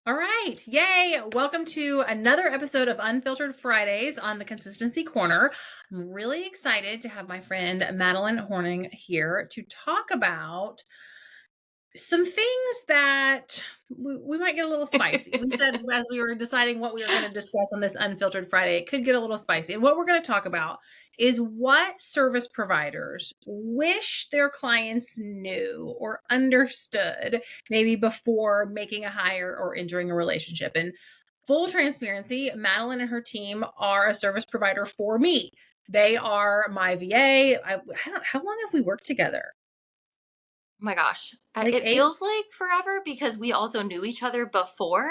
All right. Yay. Welcome to another episode of Unfiltered Fridays on the Consistency Corner. I'm really excited to have my friend Madeline Hornung here to talk about some things that we might get a little spicy. We said as we were deciding what we were going to discuss on this Unfiltered Friday, it could get a little spicy. And what we're going to talk about is what service providers wish their clients knew or understood maybe before making a hire or entering a relationship. And full transparency, Madeline and her team are a service provider for me. They are my VA. How long have we worked together? Oh my gosh. Like It 8. feels like forever because we also knew each other before.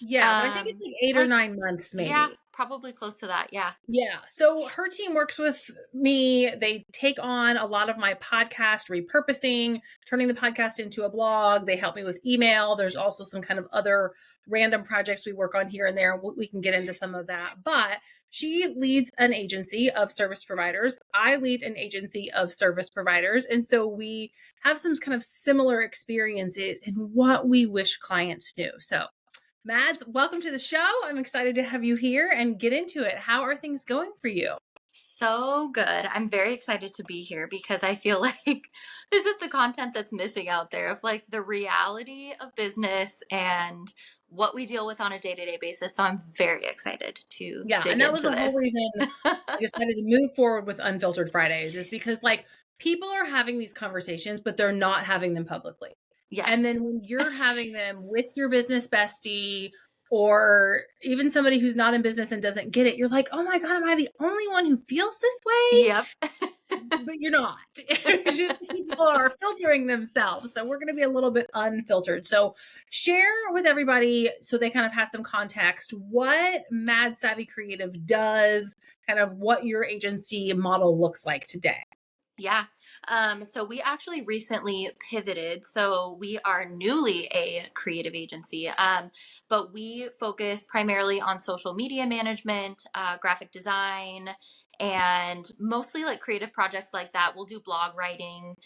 Yeah, but I think it's like 8 or Like, 9 months yeah, maybe. probably close to that. Yeah. Yeah. So her team works with me. They take on a lot of my podcast repurposing, turning the podcast into a blog. They help me with email. There's also some kind of other random projects we work on here and there. We can get into some of that. But she leads an agency of service providers. I lead an agency of service providers. And so we have some kind of similar experiences in what we wish clients knew. So Mads, welcome to the show. I'm excited to have you here and get into it. How are things going for you? So good. I'm very excited to be here because I feel like this is the content that's missing out there of like the reality of business and what we deal with on a day-to-day basis. So I'm very excited to Yeah, and dig that was into the whole this. reason I decided to move forward with Unfiltered Fridays is because like people are having these conversations, but they're not having them publicly. And Yes. then when you're having them with your business bestie or even somebody who's not in business and doesn't get it, you're like, oh my God, am I the only one who feels this way? Yep. But you're not. It's just people are filtering themselves. So we're going to be a little bit unfiltered. So share with everybody so they kind of have some context what Mad Savvy Creative does, kind of what your agency model looks like today. Yeah. So we actually recently pivoted. So we are newly a creative agency, but we focus primarily on social media management, graphic design, and mostly like creative projects like that. We'll do blog writing,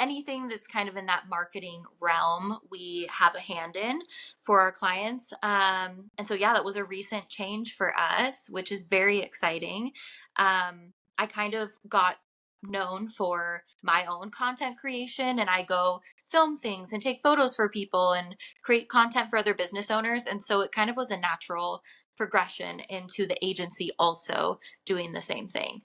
anything that's kind of in that marketing realm. We have a hand in for our clients. And so, yeah, that was a recent change for us, which is very exciting. I kind of got known for my own content creation, and I go film things and take photos for people and create content for other business owners. And so it kind of was a natural progression into the agency also doing the same thing.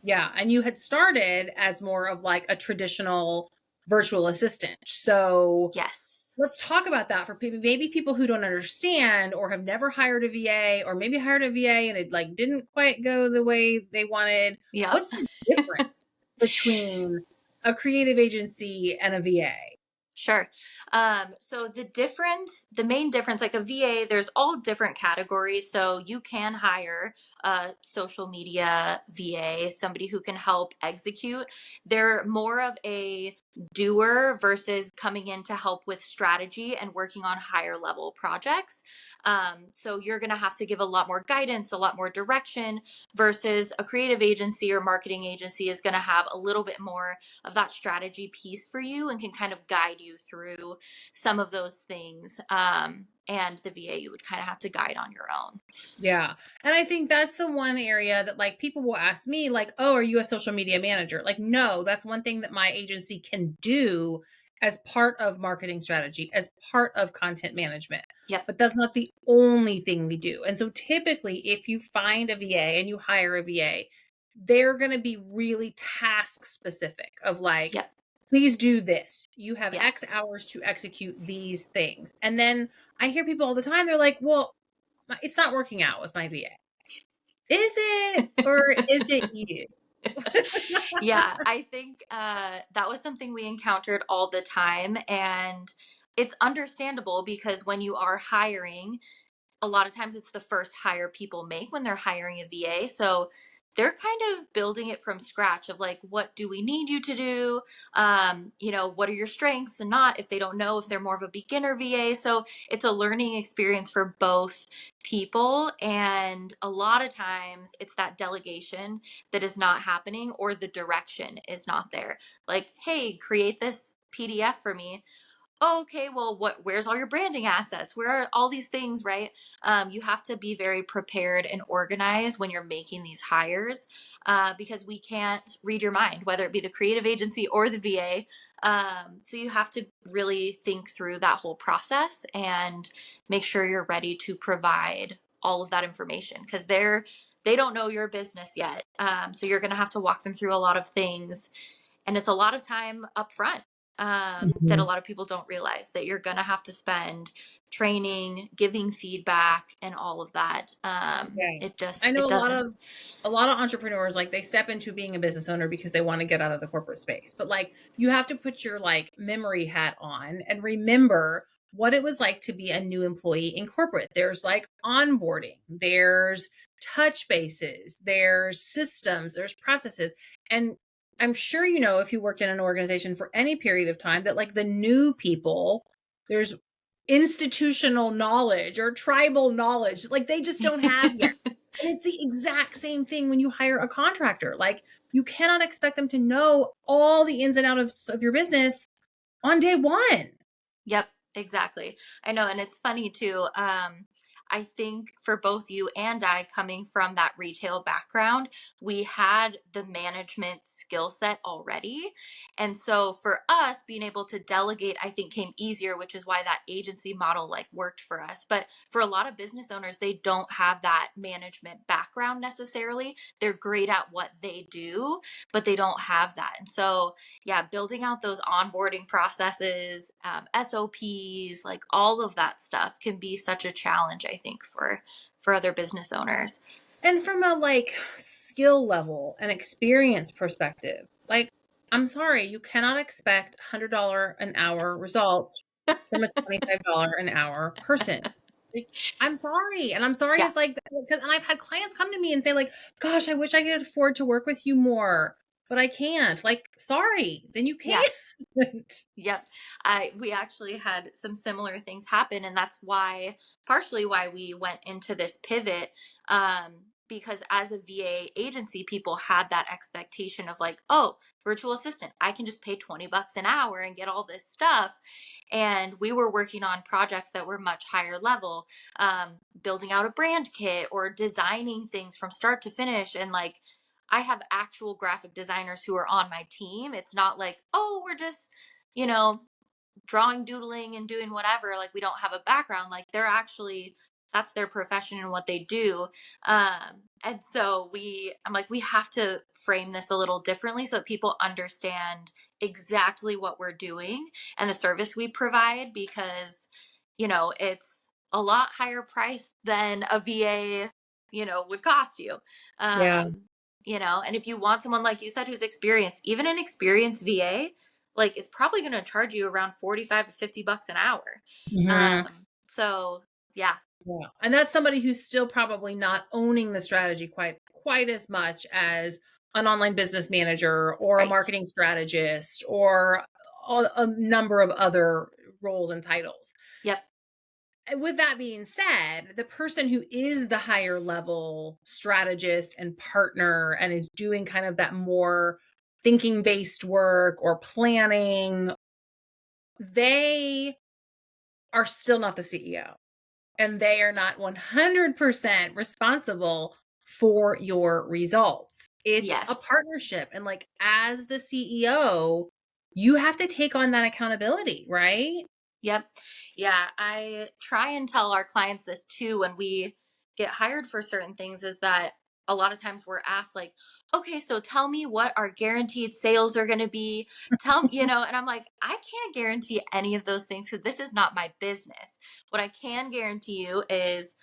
Yeah. And you had started as more of like a traditional virtual assistant. So Yes. let's talk about that for people, maybe people who don't understand or have never hired a VA or maybe hired a VA and it like didn't quite go the way they wanted. Yep. What's the difference between a creative agency and a VA? Sure. So the main difference, like a VA, there's all different categories. So you can hire a social media VA, somebody who can help execute. They're more of a doer versus coming in to help with strategy and working on higher level projects. So you're going to have to give a lot more guidance, a lot more direction versus a creative agency or marketing agency is going to have a little bit more of that strategy piece for you and can kind of guide you through some of those things. And the VA, you would kind of have to guide on your own. Yeah. And I think that's the one area that like people will ask me like, "Oh, are you a social media manager?" Like, no, that's one thing that my agency can do as part of marketing strategy, as part of content management. Yep. But that's not the only thing we do. And so typically if you find a VA and you hire a VA, they're going to be really task specific of like, Yep. please do this. You have X Yes. hours to execute these things. And then I hear people all the time, they're like, well, it's not working out with my VA. Is it or is it you? Yeah, I think that was something we encountered all the time. And it's understandable because when you are hiring, a lot of times it's the first hire people make when they're hiring a VA. So they're kind of building it from scratch of like, what do we need you to do? What are your strengths and not if they don't know if they're more of a beginner VA. So it's a learning experience for both people. And a lot of times it's that delegation that is not happening or the direction is not there. Like, hey, create this PDF for me. oh, okay, well, where's all your branding assets? Where are all these things, right? You have to be very prepared and organized when you're making these hires, because we can't read your mind, whether it be the creative agency or the VA. So you have to really think through that whole process and make sure you're ready to provide all of that information, because they don't know your business yet. So you're going to have to walk them through a lot of things, and it's a lot of time up front, that a Mhm. lot of people don't realize that you're going to have to spend training, giving feedback, and all of that. Yeah. It I just know it doesn't. a lot of entrepreneurs, like, they step into being a business owner because they want to get out of the corporate space. But like, you have to put your like memory hat on and remember what it was like to be a new employee in corporate. There's like onboarding, there's touch bases, there's systems, there's processes. And I'm sure you know, if you worked in an organization for any period of time, that like the new people, there's institutional knowledge or tribal knowledge like they just don't have yet. And it's the exact same thing when you hire a contractor. Like, you cannot expect them to know all the ins and outs of your business on day one. Yep, exactly. I know. And it's funny too. I think for both you and I, coming from that retail background, we had the management skill set already. And so for us, being able to delegate, I think came easier, which is why that agency model like worked for us. But for a lot of business owners, they don't have that management background necessarily. They're great at what they do, but they don't have that. And so yeah, building out those onboarding processes, SOPs, like all of that stuff can be such a challenge, I think, for other business owners. And from a like skill level and experience perspective, like, I'm sorry, you cannot expect $100 an hour results from a $25 an hour person. Like, I'm sorry. And I'm sorry Yeah, if like, because, and I've had clients come to me and say like, gosh, I wish I could afford to work with you more, but I can't. Like, sorry, then you yeah. can't. Yep. We actually had some similar things happen, and that's why, partially why we went into this pivot. Because as a VA agency, people had that expectation of like, oh, virtual assistant, I can just pay $20 an hour and get all this stuff. And we were working on projects that were much higher level, building out a brand kit or designing things from start to finish. And like, I have actual graphic designers who are on my team. It's not like, oh, we're just, you know, drawing, doodling, and doing whatever. Like, we don't have a background. Like, they're actually, that's their profession and what they do. And so I'm like, we have to frame this a little differently so that people understand exactly what we're doing and the service we provide, because, it's a lot higher price than a VA, would cost you. Yeah. And if you want someone, like you said, who's experienced, even an experienced VA, like, is probably going to charge you around 45 to $50 an hour. Mhm. So yeah, Yeah. And that's somebody who's still probably not owning the strategy quite as much as an online business manager or a right. marketing strategist or a number of other roles and titles. Yep. And with that being said, the person who is the higher level strategist and partner and is doing kind of that more thinking based work or planning, they are still not the CEO. And they are not 100% responsible for your results. It's a Yes. partnership. And like, as the CEO, you have to take on that accountability, right? Yep. Yeah. I try and tell our clients this too when we get hired for certain things, is that a lot of times we're asked, like, okay, so tell me what our guaranteed sales are going to be. And I'm like, I can't guarantee any of those things because this is not my business. What I can guarantee you is,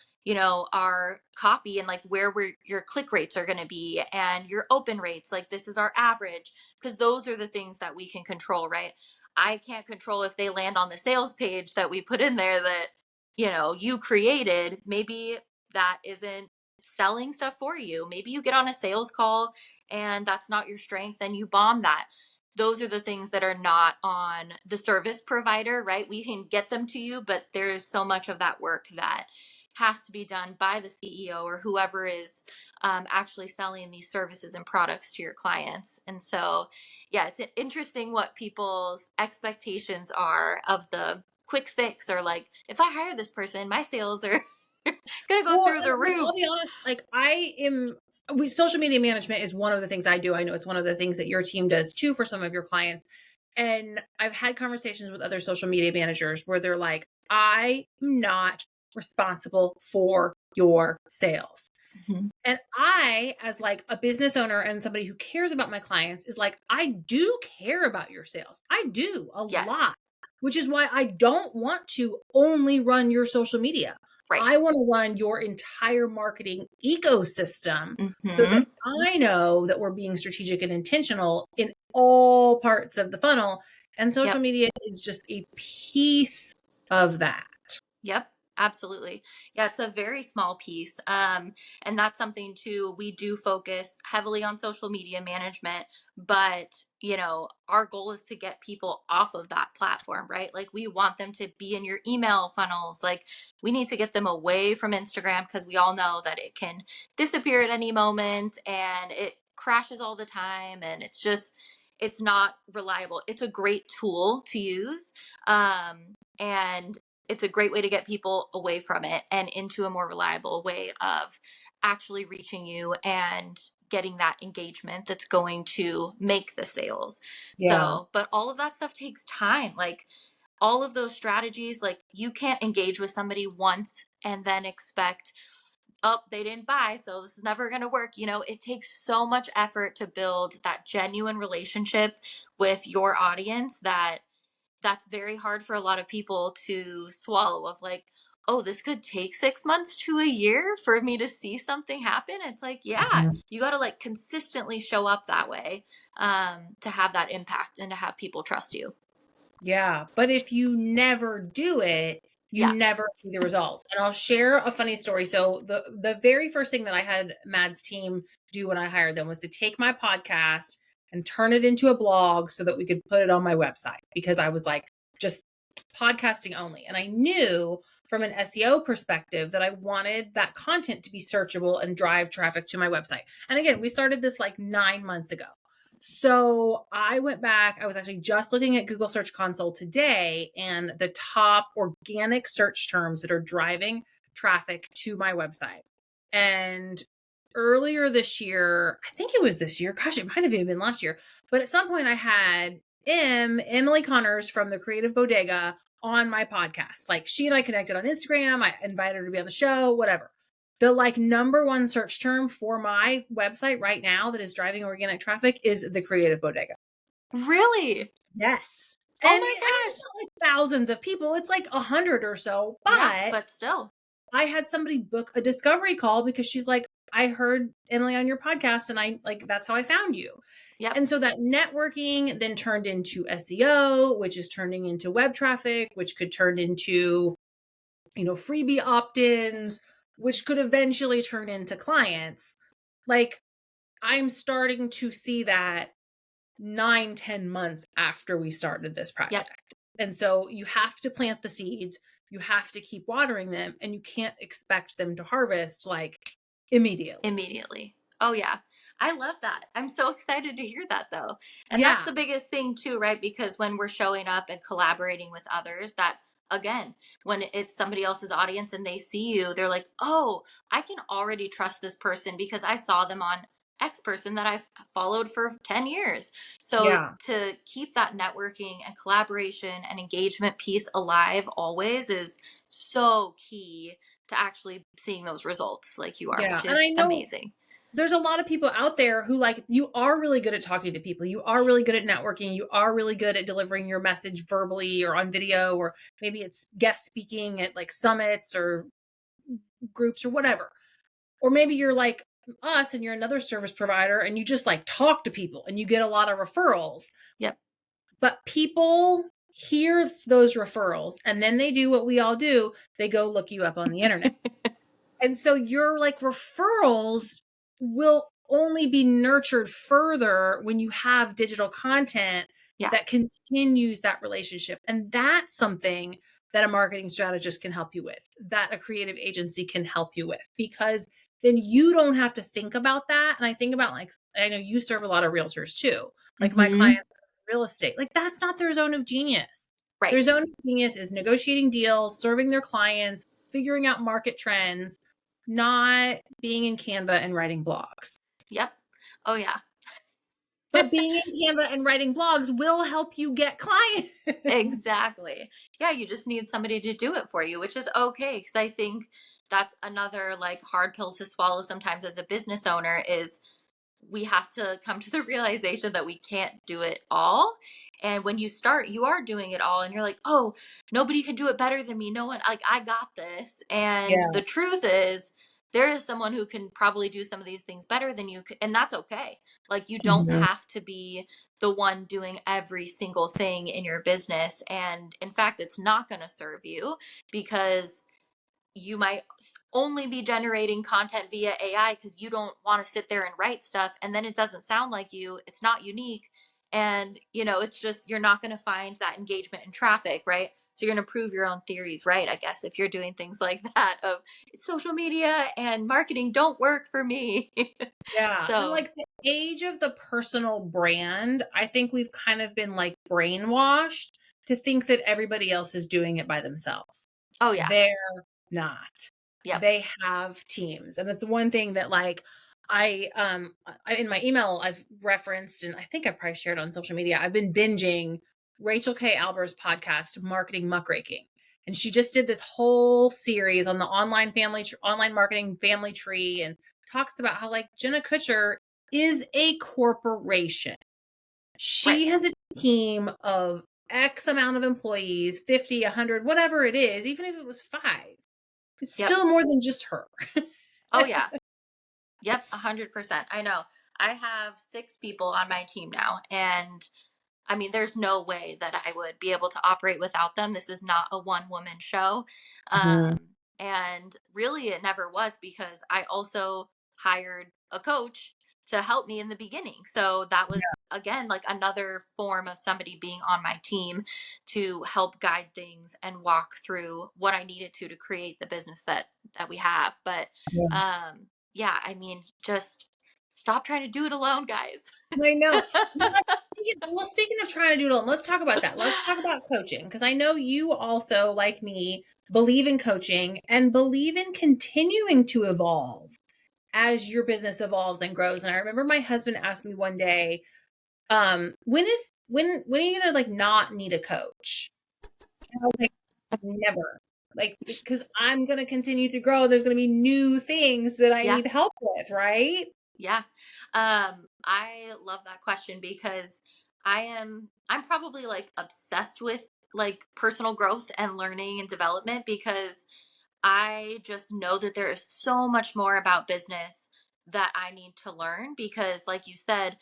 our copy and like your click rates are going to be and your open rates. Like, this is our average, because those are the things that we can control, right? I can't control if they land on the sales page that we put in there that, you created. Maybe that isn't selling stuff for you. Maybe you get on a sales call and that's not your strength and you bomb that. Those are the things that are not on the service provider, right? We can get them to you, but there's so much of that work that has to be done by the CEO or whoever is actually selling these services and products to your clients. And so, yeah, it's interesting what people's expectations are of the quick fix, or like, if I hire this person, my sales are gonna go Well, through the like, roof. I'll be honest, like social media management is one of the things I do. I know it's one of the things that your team does too for some of your clients. And I've had conversations with other social media managers where they're like, I'm not responsible for your sales. Mhm. And I, as like a business owner and somebody who cares about my clients, is like, I do care about your sales. I do a Yes. lot, which is why I don't want to only run your social media. I Right. want to run your entire marketing ecosystem so that Hmm. I know that we're being strategic and intentional in all parts of the funnel. And social Yep. media is just a piece of that. Yep, absolutely. Yeah, it's a very small piece. And that's something too. We do focus heavily on social media management, but our goal is to get people off of that platform, right? Like, we want them to be in your email funnels. Like, we need to get them away from Instagram, because we all know that it can disappear at any moment and it crashes all the time, and it's not reliable. It's a great tool to use. And it's a great way to get people away from it and into a more reliable way of actually reaching you and getting that engagement that's going to make the sales. Yeah. So, but all of that stuff takes time. Like, all of those strategies, like, you can't engage with somebody once and then expect, oh, they didn't buy, so this is never going to work. It takes so much effort to build that genuine relationship with your audience, that's very hard for a lot of people to swallow, of like, oh, this could take 6 months to a year for me to see something happen. It's like, yeah, Mhm. you got to like consistently show up that way, to have that impact and to have people trust you. Yeah, but if you never do it, you Yeah. never see the results. And I'll share a funny story. So the very first thing that I had Mad's team do when I hired them was to take my podcast and turn it into a blog so that we could put it on my website, because I was like, just podcasting only. And I knew from an SEO perspective that I wanted that content to be searchable and drive traffic to my website. And again, we started this like 9 months ago. So I went back. I was actually just looking at Google Search Console today, and the top organic search terms that are driving traffic to my website. And earlier this year, I think it was this year, gosh, it might have even been last year, but at some point I had Emily Connors from the Creative Bodega on my podcast. Like, she and I connected on Instagram. I invited her to be on the show, whatever. The like number one search term for my website right now that is driving organic traffic is the Creative Bodega. Really? Yes. And Oh I my mean, it's gosh. not like thousands of people. It's like 100 or so. Yeah, But but still. I had somebody book a discovery call because she's like, I heard Emily on your podcast and I like, that's how I found you. Yep. And so that networking then turned into SEO, which is turning into web traffic, which could turn into, freebie opt-ins, which could eventually turn into clients. Like, I'm starting to see that 9, 10 months after we started this Yep. project. And so you have to plant the seeds, you have to keep watering them, and you can't expect them to harvest like immediately. Immediately. Oh yeah. I love that. I'm so excited to hear that though. And that's Yeah. the biggest thing too, right? Because when we're showing up and collaborating with others, that again, when it's somebody else's audience and they see you, they're like, "Oh, I can already trust this person because I saw them on X person that I've followed for 10 years." So Yeah. to keep that networking and collaboration and engagement piece alive always is so key to actually seeing those results like you are, Yeah. which And I is know amazing. there's a lot of people out there who like, you are really good at talking to people. You are really good at networking. You are really good at delivering your message verbally or on video, or maybe it's guest speaking at like summits or groups or whatever. Or maybe you're like us and you're another service provider and you just like talk to people and you get a lot of referrals. Yep. But people hear those referrals and then they do what we all do. They go look you up on the internet. And so your like referrals will only be nurtured further when you have digital content Yeah. that continues that relationship. And that's something that a marketing strategist can help you with, that a creative agency can help you with, because then you don't have to think about that. And I think about like, I know you serve a lot of realtors too. Like my Mm-hmm. clients, real estate, like that's not their zone of genius. Their Right. zone of genius is negotiating deals, serving their clients, figuring out market trends, not being in Canva and writing blogs. Yep. Oh yeah. But being in Canva and writing blogs will help you get clients. Exactly. Yeah, you just need somebody to do it for you, which is okay. Because I think that's another like hard pill to swallow sometimes as a business owner is we have to come to the realization that we can't do it all. And when you start, you are doing it all and you're like, "Oh, nobody can do it better than me. No one like I got this." And Yeah. the truth is there is someone who can probably do some of these things better than you and that's okay. Like you don't Mhm. have to be the one doing every single thing in your business and in fact it's not going to serve you because you might only be generating content via AI because you don't want to sit there and write stuff and then it doesn't sound like you, it's not unique. And, it's just, you're not going to find that engagement and traffic, right? So you're going to prove your own theories right, I guess, if you're doing things like that of social media and marketing don't work for me. Yeah. And So, like the age of the personal brand, I think we've kind of been like brainwashed to think that everybody else is doing it by themselves. oh, yeah. They're not. Yep. They have teams. And it's one thing that like I in my email I've referenced and I think I probably shared on social media. I've been binging Rachel K. Alber's podcast, Marketing Muckraking. And she just did this whole series on the online marketing family tree and talks about how like Jenna Kutcher is a corporation. Right. She has a team of X amount of employees, 50, 100, whatever it is, even if it was 5. It's Yep. still more than just her. Oh, yeah. Yep. 100%. I know. I have 6 people on my team now. And I mean, there's no way that I would be able to operate without them. This is not a one woman show. Mhm. And really, it never was because I also hired a coach to help me in the beginning. So that was, again, like another form of somebody being on my team to help guide things and walk through what I needed to create the business that we have. But Yeah. yeah, I mean, just stop trying to do it alone, guys. I know. Well, speaking of trying to do it alone, let's talk about that. Let's talk about coaching because I know you also, like me, believe in coaching and believe in continuing to evolve as your business evolves and grows. And I remember my husband asked me one day, when are you gonna like not need a coach? And I was like, never. Like because I'm gonna continue to grow. There's gonna be new things that I Yeah. need help with, right? Yeah. I love that question because I'm probably like obsessed with like personal growth and learning and development because I just know that there is so much more about business that I need to learn because like you said,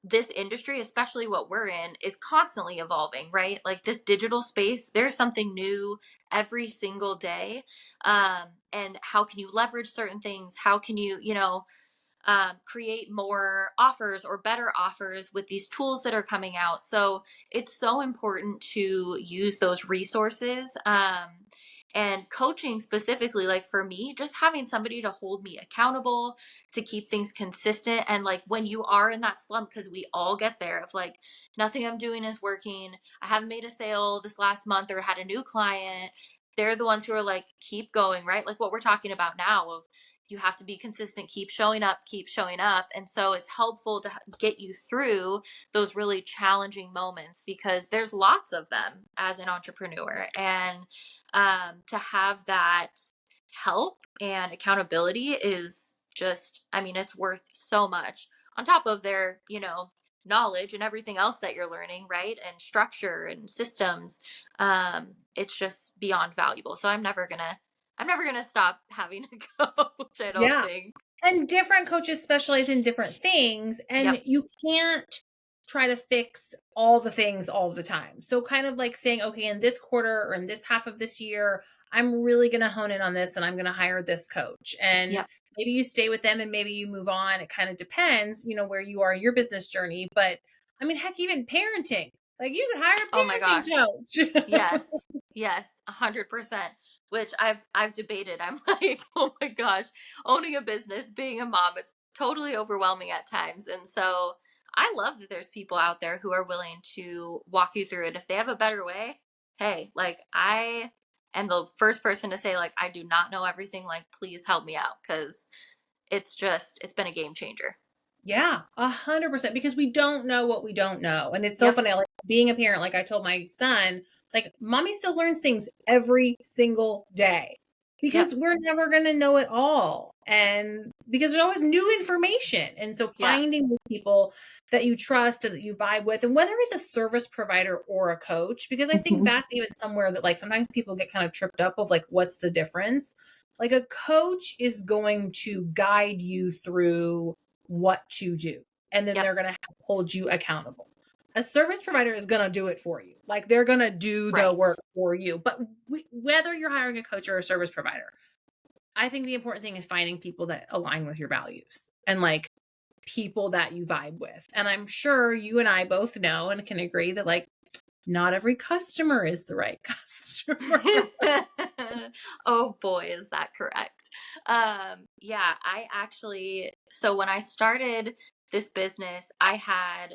this industry, especially what we're in, is constantly evolving, right? Like this digital space, there's something new every single day. And how can you leverage certain things? How can you, create more offers or better offers with these tools that are coming out. So it's so important to use those resources. And coaching specifically, like for me, just having somebody to hold me accountable, to keep things consistent. And like when you are in that slump, because we all get there of like, nothing I'm doing is working. I haven't made a sale this last month or had a new client. They're the ones who are like, keep going, right? Like what we're talking about now of you have to be consistent, keep showing up, keep showing up. And so it's helpful to get you through those really challenging moments because there's lots of them as an entrepreneur. And to have that help and accountability is just, I mean, it's worth so much on top of their, knowledge and everything else that you're learning, right? And structure and systems. It's just beyond valuable. So I'm never gonna stop having a coach, I don't Yeah. think. And different coaches specialize in different things, and Yep. you can't try to fix all the things all the time. So, kind of like saying, okay, in this quarter or in this half of this year, I'm really going to hone in on this and I'm going to hire this coach. And Yep. maybe you stay with them and maybe you move on. It kind of depends, where you are in your business journey. But I mean, heck, even parenting. Like you could hire Oh my a parenting gosh. coach. Yes. Yes. 100%. Which I've debated. I'm like, oh my gosh, owning a business, being a mom, it's totally overwhelming at times. And so I love that there's people out there who are willing to walk you through it. If they have a better way, hey, like I am the first person to say, like, I do not know everything. Like, please help me out. Cause it's been a game changer. Yeah, 100%, because we don't know what we don't know. And it's so Yep. funny, like being a parent, like I told my son, like mommy still learns things every single day Yep. because we're never going to know it all. And because there's always new information. And so Yeah. finding those people that you trust and that you vibe with, and whether it's a service provider or a coach, because I think that's even somewhere that like sometimes people get kind of tripped up of like, what's the difference? Like a coach is going to guide you through what to do. And then Yep. they're going to hold you accountable. A service provider is going to do it for you. Like they're going to do the Right. work for you. But whether you're hiring a coach or a service provider, I think the important thing is finding people that align with your values and like people that you vibe with. And I'm sure you and I both know and can agree that like not every customer is the right customer. Oh boy, is that correct. Yeah, I actually, so when I started this business, I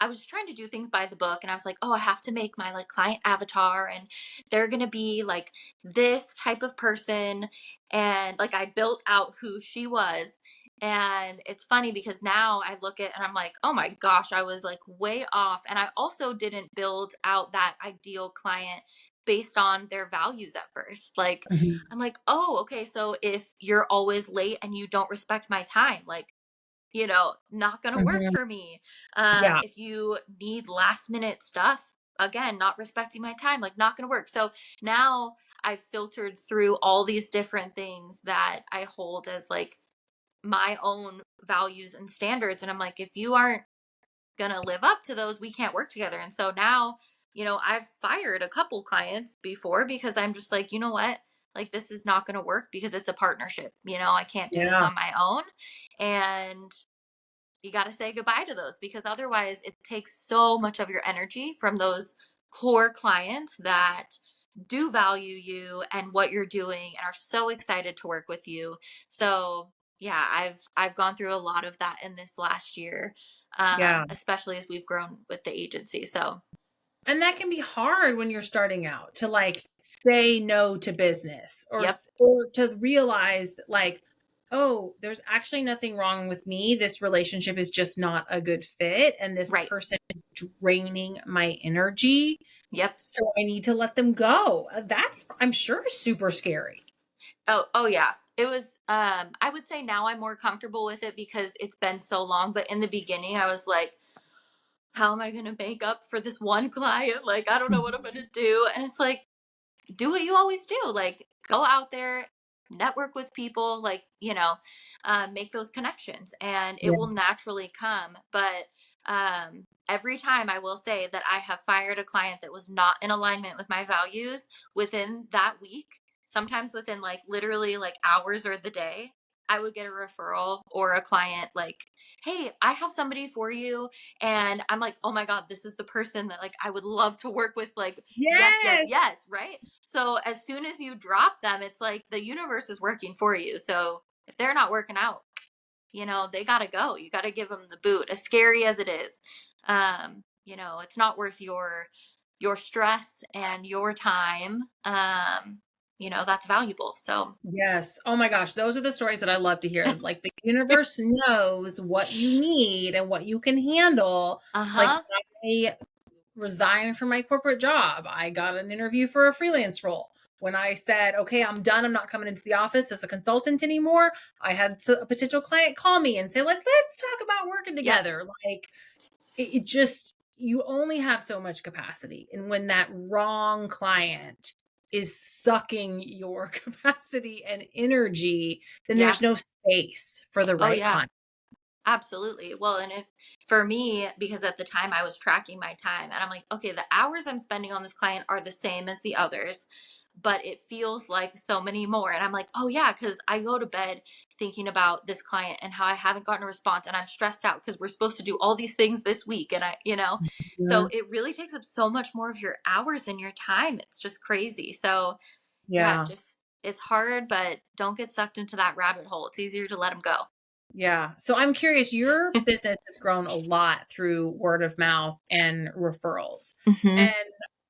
was trying to do things by the book and I was like, oh, I have to make my like client avatar and they're going to be like this type of person. And like I built out who she was. And it's funny because now I look at and I'm like, oh my gosh, I was like way off. And I also didn't build out that ideal client based on their values at first. Like, Mhm. I'm like, oh, okay. So if you're always late and you don't respect my time, like, not going to work Mhm. for me. Yeah. If you need last minute stuff, again, not respecting my time, like, not going to work. So now I've filtered through all these different things that I hold as like my own values and standards. And I'm like, if you aren't going to live up to those, we can't work together. And so now, I've fired a couple clients before because I'm just like, you know what? Like, this is not going to work because it's a partnership. I can't do this Yeah. on my own. And you got to say goodbye to those because otherwise it takes so much of your energy from those core clients that do value you and what you're doing and are so excited to work with you. So yeah, I've gone through a lot of that in this last year, Yeah. especially as we've grown with the agency. So And that can be hard when you're starting out to like say no to business yep. or to realize that like, oh, there's actually nothing wrong with me. This relationship is just not a good fit and this Right. person is draining my energy. Yep. So I need to let them go. That's I'm sure super scary. Oh yeah. It was I would say now I'm more comfortable with it because it's been so long, but in the beginning I was like, how am I going to make up for this one client? Like, I don't know what I'm going to do. And it's like, do what you always do. Like, go out there, network with people, like, make those connections and it Yeah. will naturally come. But every time I will say that I have fired a client that was not in alignment with my values within that week, sometimes within like literally like hours or the day, I would get a referral or a client like, hey, I have somebody for you. And I'm like, oh my God, this is the person that like I would love to work with. Like, yes, yes, Yes. yes, right? So as soon as you drop them, it's like the universe is working for you. So if they're not working out, they got to go. You got to give them the boot, as scary as it is. It's not worth your stress and your time. That's valuable. So, Yes. Oh my gosh, those are the stories that I love to hear. Like the universe knows what you need and what you can handle. It's like uh-huh. I resigned from my corporate job. I got an interview for a freelance role. When I said, okay, I'm done, I'm not coming into the office as a consultant anymore, I had a potential client call me and say, like, let's talk about working Yep. together. Like, it just, you only have so much capacity. And when that wrong client is sucking your capacity and energy, then Yeah. there's no space for the Oh right yeah. client. Absolutely. Well, and if for me, because at the time I was tracking my time and I'm like, okay, the hours I'm spending on this client are the same as the others, but it feels like so many more. And I'm like, oh yeah, because I go to bed thinking about this client and how I haven't gotten a response and I'm stressed out because we're supposed to do all these things this week. And so Yeah. it really takes up so much more of your hours and your time. It's just crazy. So yeah, Yeah. just it's hard, but don't get sucked into that rabbit hole. It's easier to let them go. Yeah. So I'm curious, your business has grown a lot through word of mouth and referrals. Hmm. And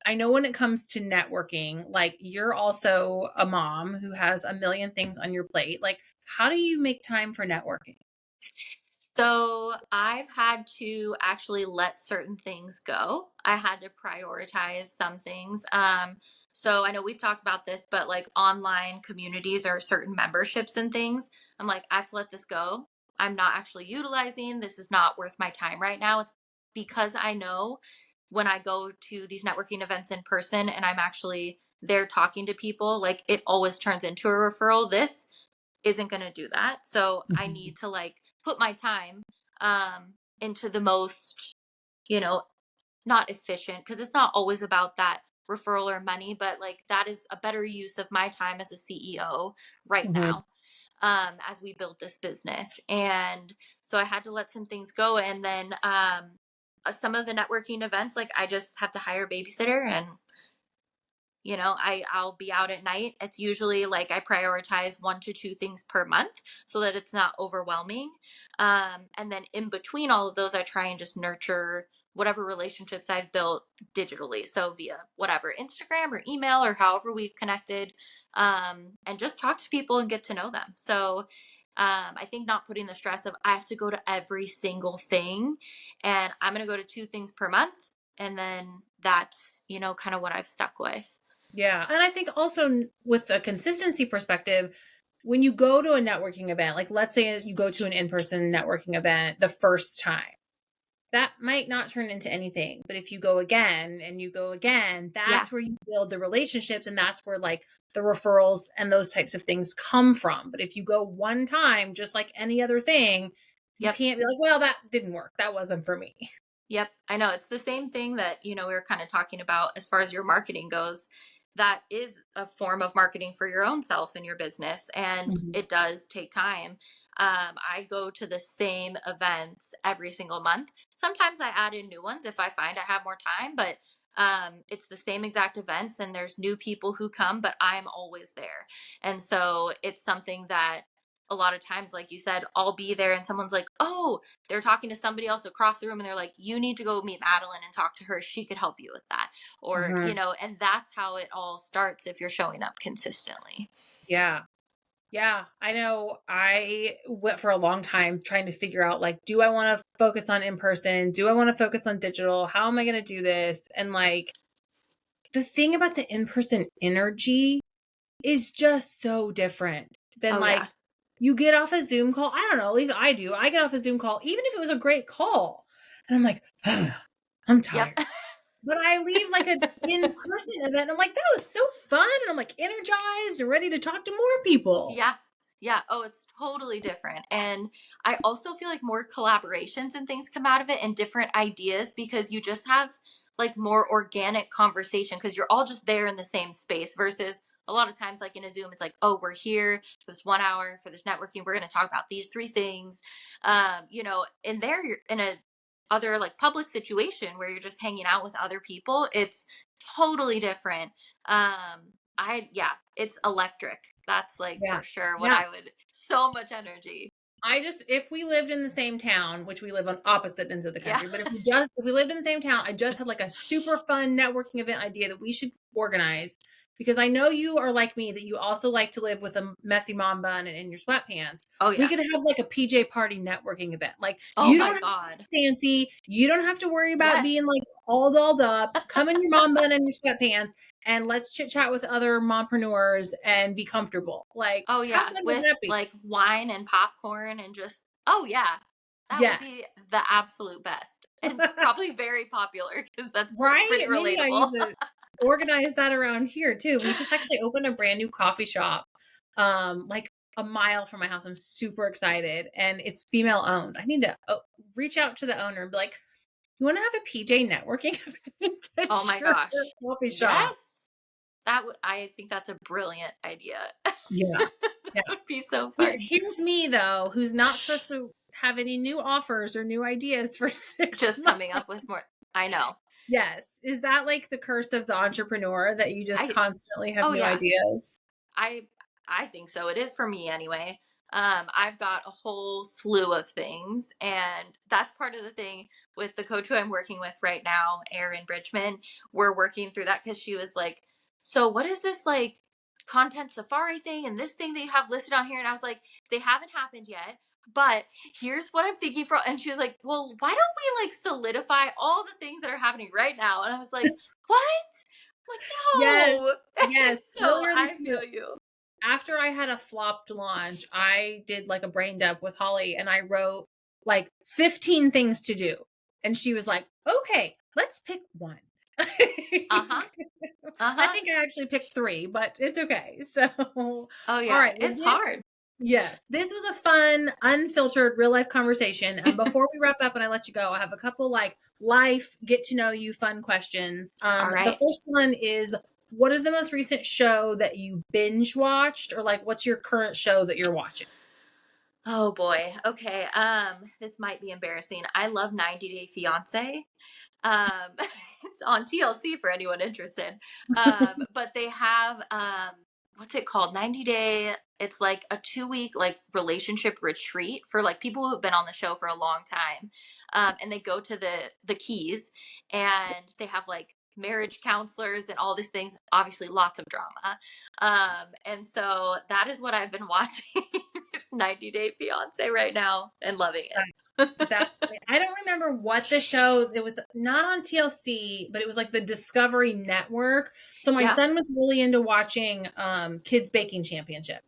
I know when it comes to networking, like you're also a mom who has a million things on your plate. Like, how do you make time for networking? So I've had to actually let certain things go. I had to prioritize some things. So I know we've talked about this, but like online communities or certain memberships and things, I'm like, I have to let this go. I'm not actually utilizing. This is not worth my time right now. It's because I know when I go to these networking events in person and I'm actually there talking to people, like it always turns into a referral. This isn't going to do that. So I Mhm. need to like put my time into the most, you know, not efficient because it's not always about that referral or money, but like that is a better use of my time as a CEO right Mhm. now as we build this business. And so I had to let some things go. And then some of the networking events, like I just have to hire a babysitter and I'll be out at night. It's usually like I prioritize 1 to 2 things per month so that it's not overwhelming. And then in between all of those, I try and just nurture whatever relationships I've built digitally. So via whatever Instagram or email or however we've connected, and just talk to people and get to know them. So I think not putting the stress of I have to go to every single thing and I'm going to go to 2 things per month. And then that's, kind of what I've stuck with. Yeah. And I think also with a consistency perspective, when you go to a networking event, like let's say you go to an in-person networking event the first time, that might not turn into anything. But if you go again and you go again, Yeah. that's where you build the relationships and that's where like the referrals and those types of things come from. But if you go one time, just like any other thing, you Yep. can't be like, well, that didn't work. That wasn't for me. Yep. I know it's the same thing that, we were kind of talking about as far as your marketing goes. That is a form of marketing for your own self and your business. And Mhm. it does take time. I go to the same events every single month. Sometimes I add in new ones if I find I have more time, but it's the same exact events and there's new people who come, but I'm always there. And so it's something that a lot of times, like you said, I'll be there and someone's like, oh, they're talking to somebody else across the room and they're like, you need to go meet Madeline and talk to her. She could help you with that. Or, Mhm. and that's how it all starts if you're showing up consistently. Yeah. Yeah, I know I went for a long time trying to figure out like, do I want to focus on in person? Do I want to focus on digital? How am I going to do this? And like the thing about the in person energy is just so different than Oh, yeah. like you get off a Zoom call. I don't know, at least I do. I get off a Zoom call, even if it was a great call, and I'm like, I'm Yep. tired. But I leave like a in person event, and I'm like, that was so fun. And I'm like energized and ready to talk to more people. Yeah. Yeah. Oh, it's totally different. And I also feel like more collaborations and things come out of it and different ideas because you just have like more organic conversation because you're all just there in the same space versus a lot of times like in a Zoom, it's like, oh, we're here for this 1 hour for this networking. We're going to talk about these 3 things. In there, you're in a other like public situation where you're just hanging out with other people. It's totally different. Yeah, it's electric. That's like Yeah. for sure what Yeah. I would so much energy. If we lived in the same town, which we live on opposite ends of the Yeah. country, but if we lived in the same town, I just had like a super fun networking event idea that we should organize because I know you are like me that you also like to live with a messy mom bun and in your sweatpants. Oh We yeah. could have like a PJ party networking event. Like Oh you don't my have to god. be fancy, you don't have to worry about being Yes. like all dolled up. Come in your mom bun and your sweatpants and let's chit chat with other mompreneurs and be comfortable. Like Oh how yeah, fun would with that be? like wine and popcorn and just oh yeah. That would Yes. be the absolute best. And probably very popular because that's Right? pretty Maybe I need relatable. to organize that around here too. We just actually opened a brand new coffee shop, like a mile from my house. I'm super excited, and it's female owned. I need to reach out to the owner and be like, "You want to have a PJ networking event Oh at my your gosh. coffee shop?" Yes. I think that's a brilliant idea. Yeah. Yeah. That would be so fun. Here's me though, who's not supposed to have any new offers or new ideas for 6 Just months. coming up with more. I know. Yes. Is that like the curse of the entrepreneur that you just I constantly have Oh new yeah. ideas? I I think so. It is for me anyway. I've got a whole slew of things, and that's part of the thing with the coach who I'm working with right now, Erin Bridgman. We're working through that because she was like, "So what is this like content safari thing and this thing that you have listed on here?" And I was like, "They haven't happened yet, but here's what I'm thinking for." And she was like, "Well, why don't we like solidify all the things that are happening right now?" And I was like, "What?" I'm like, Yes. no. Yes. So Earlier I this year, feel you. after I had a flopped launch, I did like a brain dump with Holly and I wrote like 15 things to do. And she was like, okay, let's pick one. Uh huh. Uh I huh. think I actually picked three, but it's okay. So, all Oh yeah, right. Well, it's hard. this was a fun, unfiltered, real life conversation. And before we wrap up and I let you go, I have a couple like life, get to know you fun questions. All The right. first one is, what is the most recent show that you binge watched, or like what's your current show that you're watching? Oh boy. Okay. This might be embarrassing. I love 90 Day Fiance. Um, it's on TLC for anyone interested. But they have what's it called? 90 Day. It's like a 2 week like relationship retreat for like people who've been on the show for a long time. And they go to the Keys, and they have like marriage counselors and all these things. Obviously, lots of drama. And so that is what I've been watching. Is 90 Day Fiance right now and loving it. That's funny. I don't remember what the show, it was not on TLC, but it was like the Discovery Network. So my Yeah. son was really into watching Kids Baking Championship.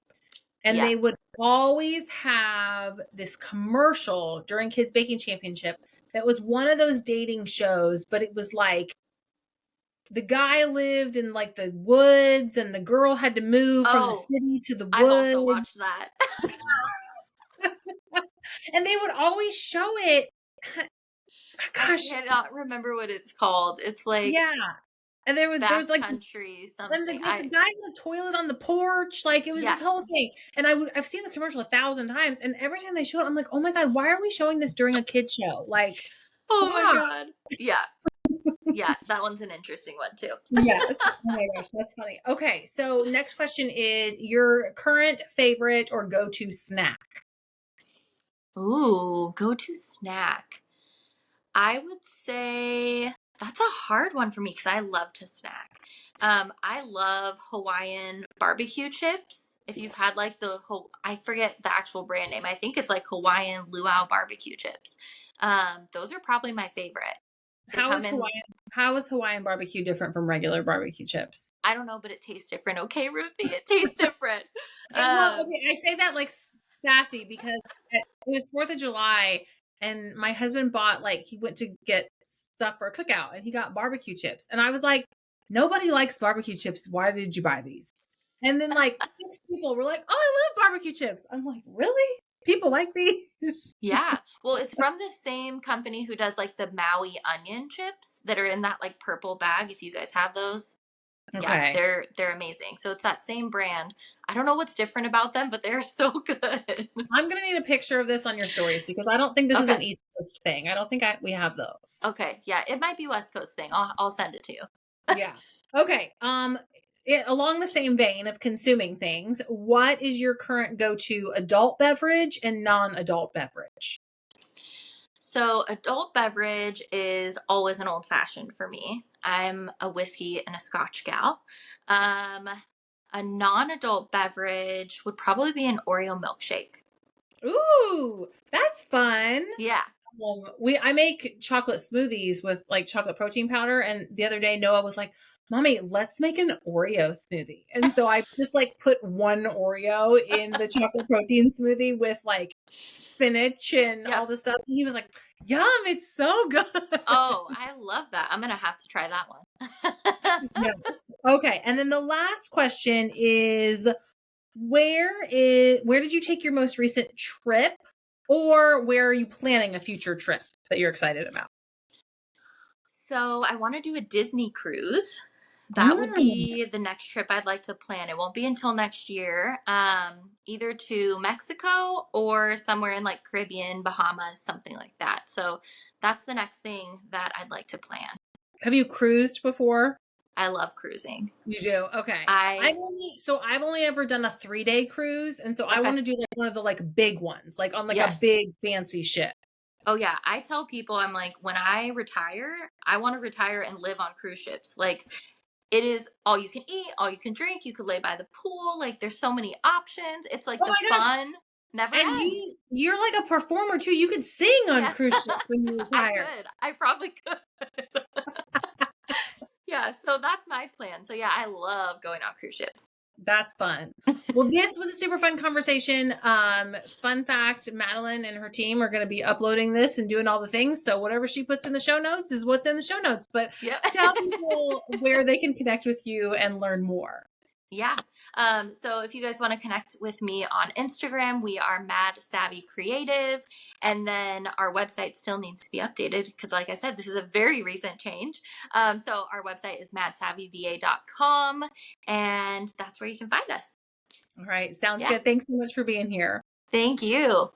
And Yeah. they would always have this commercial during Kids Baking Championship that was one of those dating shows, but it was like the guy lived in like the woods and the girl had to move from the Oh, city to the I've also woods. watched that. And they would always show it. I Gosh, cannot remember what it's called. It's like yeah. And there was like, backcountry then something. the guy in the toilet on the porch, like it was this whole Yes. thing. And I've seen the commercial 1,000 times, and every time they show it, I'm like, oh my god, why are we showing this during a kid show? Like, Oh my why? god. Yeah. Yeah, that one's an interesting one too. Yes. Oh my gosh, that's funny. Okay, so next question is your current favorite or go-to snack. Ooh, go to snack. I would say that's a hard one for me because I love to snack. I love Hawaiian barbecue chips. If you've had like I forget the actual brand name. I think it's like Hawaiian luau barbecue chips. Those are probably my favorite. They How come is in, Hawaiian barbecue different from regular barbecue chips? I don't know, but it tastes different. Okay, Ruthie, it tastes different. Well, Um, okay, I say that like sassy because it was 4th of July and my husband bought like he went to get stuff for a cookout and he got barbecue chips. And I was like, nobody likes barbecue chips. Why did you buy these? And then like 6 people were like, oh, I love barbecue chips. I'm like, really? People like these? yeah. Well, it's from the same company who does like the Maui onion chips that are in that like purple bag. If you guys have those. Yeah, Okay. they're amazing. So it's that same brand. I don't know what's different about them, but they're so good. I'm gonna need a picture of this on your stories because I don't think this is Okay. an East Coast thing. I don't think we have those. Okay. Yeah, it might be West Coast thing. I'll send it to you. Yeah. Okay. Along the same vein of consuming things, what is your current go-to adult beverage and non-adult beverage? So adult beverage is always an old fashioned for me. I'm a whiskey and a scotch gal. Um, a non-adult beverage would probably be an Oreo milkshake. Ooh, that's fun. Yeah. I make chocolate smoothies with like chocolate protein powder, and the other day Noah was like, "Mommy, let's make an Oreo smoothie." And so I just like put one Oreo in the chocolate protein smoothie with like spinach and all Yep. the stuff. And he was like, "Yum, it's so good." Oh, I love that. I'm gonna have to try that one. Yes. Okay, and then the last question is where did you take your most recent trip, or where are you planning a future trip that you're excited about? So I want to do a Disney cruise That would Mm. be the next trip I'd like to plan. It won't be until next year, either to Mexico or somewhere in like Caribbean, Bahamas, something like that. So that's the next thing that I'd like to plan. Have you cruised before? I love cruising. You do? Okay. I I've only ever done a 3-day cruise, and so I Okay. want to do like one of the like big ones, like on like a Yes. big fancy ship. Oh yeah. I tell people, I'm like, when I retire, I want to retire and live on cruise ships. Like, it is all you can eat, all you can drink. You could lay by the pool. Like, there's so many options. It's like Oh the my gosh. fun never And ends. you're like a performer too. You could sing on Yeah, cruise ships when you I retire. could. I probably could. Yeah, so that's my plan. So yeah, I love going on cruise ships. That's fun. Well, this was a super fun conversation. Fun fact, Madeline and her team are going to be uploading this and doing all the things. So whatever she puts in the show notes is what's in the show notes. But Yep. tell people where they can connect with you and learn more. Yeah. So if you guys want to connect with me on Instagram, we are Mad Savvy Creative. And then our website still needs to be updated because, like I said, this is a very recent change. So our website is madsavvyva.com, and that's where you can find us. All right. Sounds Yeah. good. Thanks so much for being here. Thank you.